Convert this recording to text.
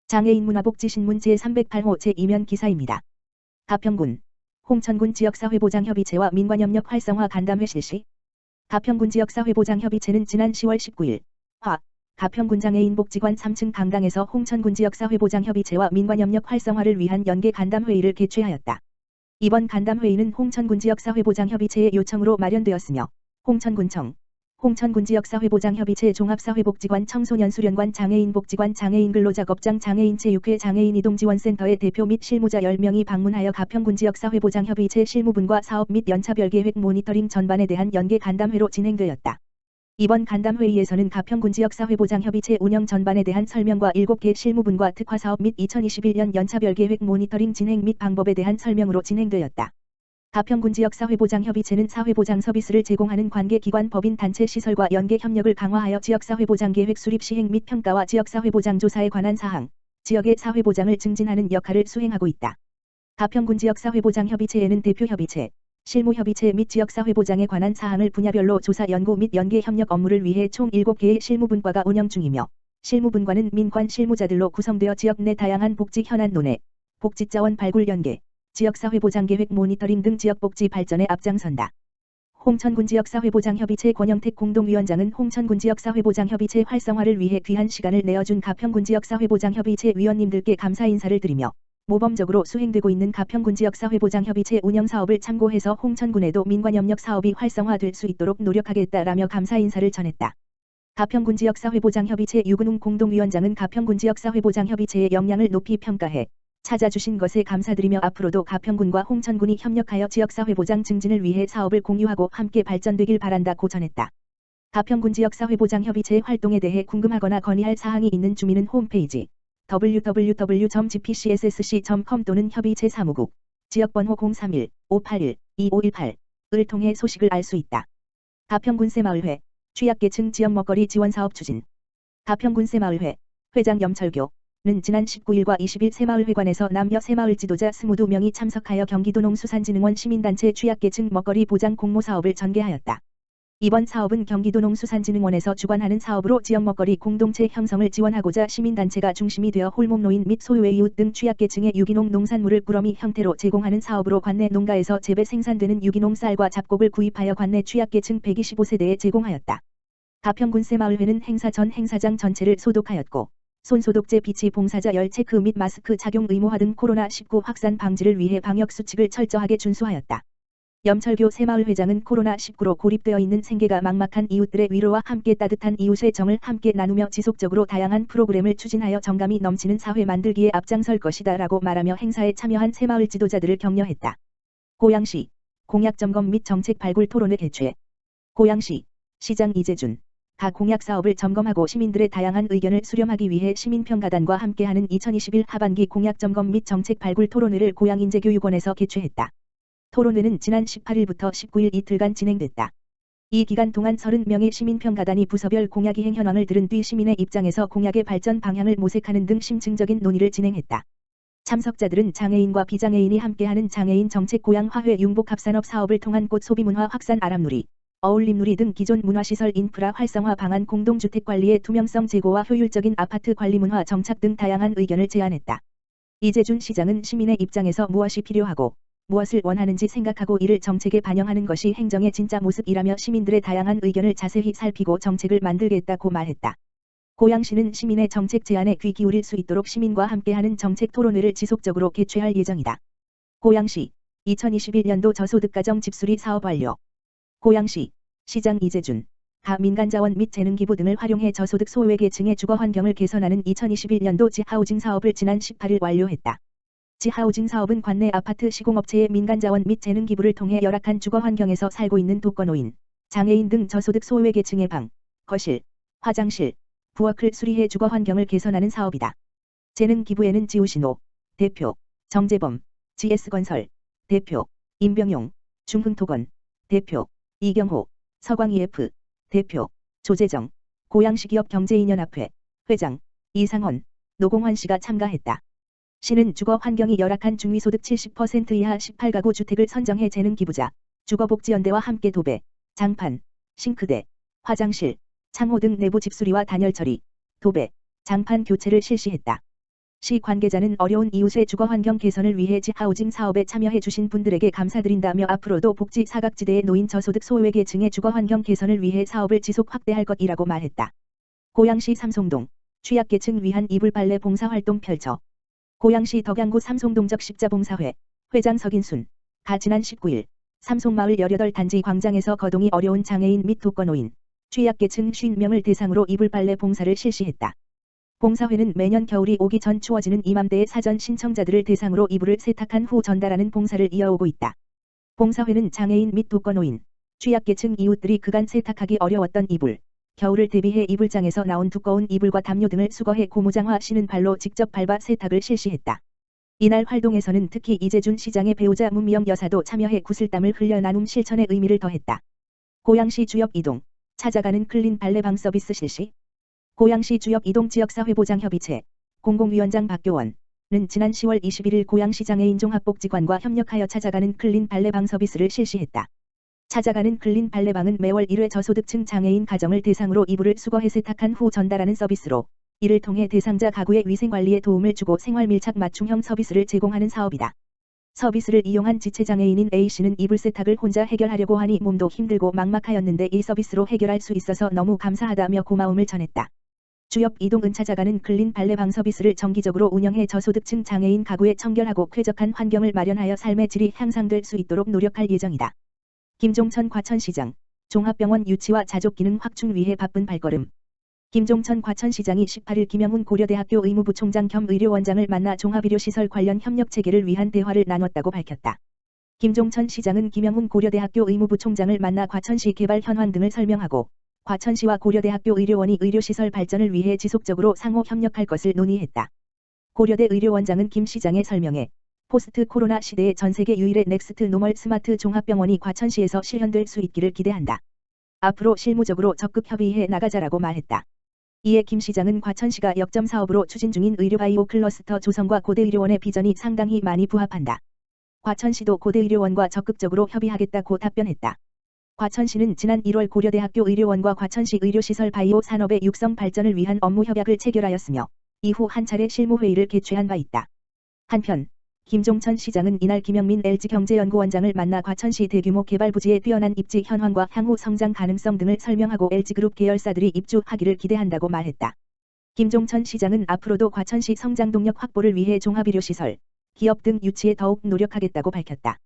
장애인 문화복지신문 제308호 제2면 기사입니다. 가평군, 홍천군 지역사회보장협의체와 민관협력 활성화 간담회 실시. 가평군 지역사회보장협의체는 지난 10월 19일 가평군 장애인복지관 3층 강당에서 홍천군 지역사회보장협의체와 민관협력 활성화를 위한 연계 간담회의를 개최하였다. 이번 간담회의는 홍천군 지역사회보장협의체의 요청으로 마련되었으며 홍천군청, 홍천군 지역사회보장협의체 종합사회복지관 청소년수련관 장애인복지관 장애인근로작업장 장애인체육회 장애인이동지원센터의 대표 및 실무자 10명이 방문하여 가평군 지역사회보장협의체 실무분과 사업 및 연차별계획 모니터링 전반에 대한 연계 간담회로 진행되었다. 이번 간담회의에서는 가평군 지역사회보장협의체 운영 전반에 대한 설명과 7개 실무분과 특화사업 및 2021년 연차별계획 모니터링 진행 및 방법에 대한 설명으로 진행되었다. 가평군 지역사회보장협의체는 사회보장 서비스를 제공하는 관계기관 법인 단체 시설과 연계 협력을 강화하여 지역사회보장계획 수립 시행 및 평가와 지역사회보장조사에 관한 사항, 지역의 사회보장을 증진하는 역할을 수행하고 있다. 가평군 지역사회보장협의체에는 대표협의체, 실무협의체 및 지역사회보장에 관한 사항을 분야별로 조사 연구 및 연계 협력 업무를 위해 총 7개의 실무분과가 운영 중이며 실무분과는 민관 실무자들로 구성되어 지역 내 다양한 복지 현안 논의, 복지자원 발굴 연계, 지역사회보장계획 모니터링 등 지역복지 발전에 앞장선다. 홍천군 지역사회보장협의체 권영택 공동위원장은 홍천군 지역사회보장협의체 활성화를 위해 귀한 시간을 내어준 가평군 지역사회보장협의체 위원님들께 감사 인사를 드리며 모범적으로 수행되고 있는 가평군 지역사회보장협의체 운영사업을 참고해서 홍천군에도 민관협력 사업이 활성화될 수 있도록 노력하겠다라며 감사 인사를 전했다. 가평군 지역사회보장협의체 유근웅 공동위원장은 가평군 지역사회보장협의체의 역량을 높이 평가해 찾아주신 것에 감사드리며 앞으로도 가평군과 홍천군이 협력하여 지역사회보장 증진을 위해 사업을 공유하고 함께 발전되길 바란다고 전했다. 가평군 지역사회보장협의체의 활동에 대해 궁금하거나 건의할 사항이 있는 주민은 홈페이지 www.gpcssc.com 또는 협의체 사무국, 지역번호 031-581-2518을 통해 소식을 알 수 있다. 가평군 새마을회, 취약계층 지역 먹거리 지원사업 추진. 가평군 새마을회, 회장 염철교 는 지난 19일과 20일 새마을회관에서 남녀 새마을 지도자 22명이 참석하여 경기도 농수산진흥원 시민단체 취약계층 먹거리 보장 공모사업을 전개하였다. 이번 사업은 경기도 농수산진흥원에서 주관하는 사업으로 지역 먹거리 공동체 형성을 지원하고자 시민단체가 중심이 되어 홀몸노인 및 소외 이웃 등 취약계층의 유기농 농산물을 꾸러미 형태로 제공하는 사업으로 관내 농가에서 재배 생산되는 유기농 쌀과 잡곡을 구입하여 관내 취약계층 125세대에 제공하였다. 가평군 새마을회는 행사 전 행사장 전체를 소독하였고 손소독제 비치 봉사자 열 체크 및 마스크 착용 의무화 등 코로나19 확산 방지를 위해 방역수칙을 철저하게 준수하였다. 염철교 새마을회장은 코로나19로 고립되어 있는 생계가 막막한 이웃들의 위로와 함께 따뜻한 이웃의 정을 함께 나누며 지속적으로 다양한 프로그램을 추진하여 정감이 넘치는 사회 만들기에 앞장설 것이다 라고 말하며 행사에 참여한 새마을 지도자들을 격려했다. 고양시, 공약점검 및 정책 발굴 토론회 개최. 고양시, 시장 이재준 각 공약 사업을 점검하고 시민들의 다양한 의견을 수렴하기 위해 시민평가단과 함께하는 2021 하반기 공약점검 및 정책 발굴 토론회를 고양인재교육원에서 개최했다. 토론회는 지난 18일부터 19일 이틀간 진행됐다. 이 기간 동안 30명의 시민평가단이 부서별 공약 이행 현황을 들은 뒤 시민의 입장에서 공약의 발전 방향을 모색하는 등 심층적인 논의를 진행했다. 참석자들은 장애인과 비장애인이 함께하는 장애인 정책 고양화훼 융복합산업 사업을 통한 꽃 소비문화 확산 아람누리, 어울림누리 등 기존 문화시설 인프라 활성화 방안 공동주택관리의 투명성 제고와 효율적인 아파트 관리 문화 정착 등 다양한 의견을 제안했다. 이재준 시장은 시민의 입장에서 무엇이 필요하고 무엇을 원하는지 생각하고 이를 정책에 반영하는 것이 행정의 진짜 모습이라며 시민들의 다양한 의견을 자세히 살피고 정책을 만들겠다고 말했다. 고양시는 시민의 정책 제안에 귀 기울일 수 있도록 시민과 함께하는 정책 토론회를 지속적으로 개최할 예정이다. 고양시 2021년도 저소득가정 집수리 사업 완료. 고양시, 시장 이재준, 민간자원 및 재능기부 등을 활용해 저소득 소외계층의 주거 환경을 개선하는 2021년도 지하우징 사업을 지난 18일 완료했다. 지하우징 사업은 관내 아파트 시공업체의 민간자원 및 재능기부를 통해 열악한 주거 환경에서 살고 있는 독거노인, 장애인 등 저소득 소외계층의 방, 거실, 화장실, 부엌을 수리해 주거 환경을 개선하는 사업이다. 재능기부에는 지우신호, 대표, 정재범, GS건설, 대표, 임병용, 중흥토건, 대표, 이경호, 서광EF, 대표, 조재정, 고양시기업 경제인연합회, 회장, 이상헌, 노공환 씨가 참가했다. 시는 주거 환경이 열악한 중위소득 70% 이하 18가구 주택을 선정해 재능기부자, 주거복지연대와 함께 도배, 장판, 싱크대, 화장실, 창호 등 내부 집수리와 단열처리, 도배, 장판 교체를 실시했다. 시 관계자는 어려운 이웃의 주거 환경 개선을 위해 지하우징 사업에 참여해 주신 분들에게 감사드린다며 앞으로도 복지 사각지대의 노인 저소득 소외 계층의 주거 환경 개선을 위해 사업을 지속 확대할 것이라고 말했다. 고양시 삼송동 취약계층 위한 이불 빨래 봉사활동 펼쳐 고양시 덕양구 삼송동적 십자봉사회 회장 서긴순 가 지난 19일 삼송마을 18단지 광장에서 거동이 어려운 장애인 및 독거노인 취약계층 50명을 대상으로 이불 빨래 봉사를 실시했다. 봉사회는 매년 겨울이 오기 전 추워지는 이맘때에 사전 신청자들을 대상으로 이불을 세탁한 후 전달하는 봉사를 이어오고 있다. 봉사회는 장애인 및 독거노인, 취약계층 이웃들이 그간 세탁하기 어려웠던 이불, 겨울을 대비해 이불장에서 나온 두꺼운 이불과 담요 등을 수거해 고무장화 신은 발로 직접 밟아 세탁을 실시했다. 이날 활동에서는 특히 이재준 시장의 배우자 문미영 여사도 참여해 구슬땀을 흘려 나눔 실천의 의미를 더했다. 고양시 주역 이동, 찾아가는 클린 빨래방 서비스 실시. 고양시 주역 이동 지역사회보장협의체 공공위원장 박교원은 지난 10월 21일 고양시 장애인 종합복지관과 협력하여 찾아가는 클린 빨래방 서비스를 실시했다. 찾아가는 클린 빨래방은 매월 1회 저소득층 장애인 가정을 대상으로 이불을 수거해 세탁한 후 전달하는 서비스로 이를 통해 대상자 가구의 위생관리에 도움을 주고 생활밀착 맞춤형 서비스를 제공하는 사업이다. 서비스를 이용한 지체장애인인 A씨는 이불 세탁을 혼자 해결하려고 하니 몸도 힘들고 막막하였는데 이 서비스로 해결할 수 있어서 너무 감사하다며 고마움을 전했다. 주역 이동은 찾아가는 클린 빨래방 서비스를 정기적으로 운영해 저소득층 장애인 가구에 청결하고 쾌적한 환경을 마련하여 삶의 질이 향상될 수 있도록 노력할 예정이다. 김종천 과천시장, 종합병원 유치와 자족기능 확충 위해 바쁜 발걸음. 김종천 과천시장이 18일 김영훈 고려대학교 의무부총장 겸 의료원장을 만나 종합의료시설 관련 협력 체계를 위한 대화를 나눴다고 밝혔다. 김종천 시장은 김영훈 고려대학교 의무부총장을 만나 과천시 개발 현황 등을 설명하고 과천시와 고려대학교 의료원이 의료시설 발전을 위해 지속적으로 상호 협력할 것을 논의했다. 고려대 의료원장은 김 시장의 설명에 포스트 코로나 시대에 전세계 유일의 넥스트 노멀 스마트 종합병원이 과천시에서 실현될 수 있기를 기대한다. 앞으로 실무적으로 적극 협의해 나가자라고 말했다. 이에 김 시장은 과천시가 역점 사업으로 추진 중인 의료바이오 클러스터 조성과 고대의료원의 비전이 상당히 많이 부합한다. 과천시도 고대의료원과 적극적으로 협의하겠다고 답변했다. 과천시는 지난 1월 고려대학교 의료원과 과천시 의료시설 바이오 산업의 육성 발전을 위한 업무 협약을 체결하였으며 이후 한 차례 실무회의를 개최한 바 있다. 한편 김종천 시장은 이날 김영민 LG경제연구원장을 만나 과천시 대규모 개발 부지의 뛰어난 입지 현황과 향후 성장 가능성 등을 설명하고 LG그룹 계열사들이 입주하기를 기대한다고 말했다. 김종천 시장은 앞으로도 과천시 성장 동력 확보를 위해 종합의료시설, 기업 등 유치에 더욱 노력하겠다고 밝혔다.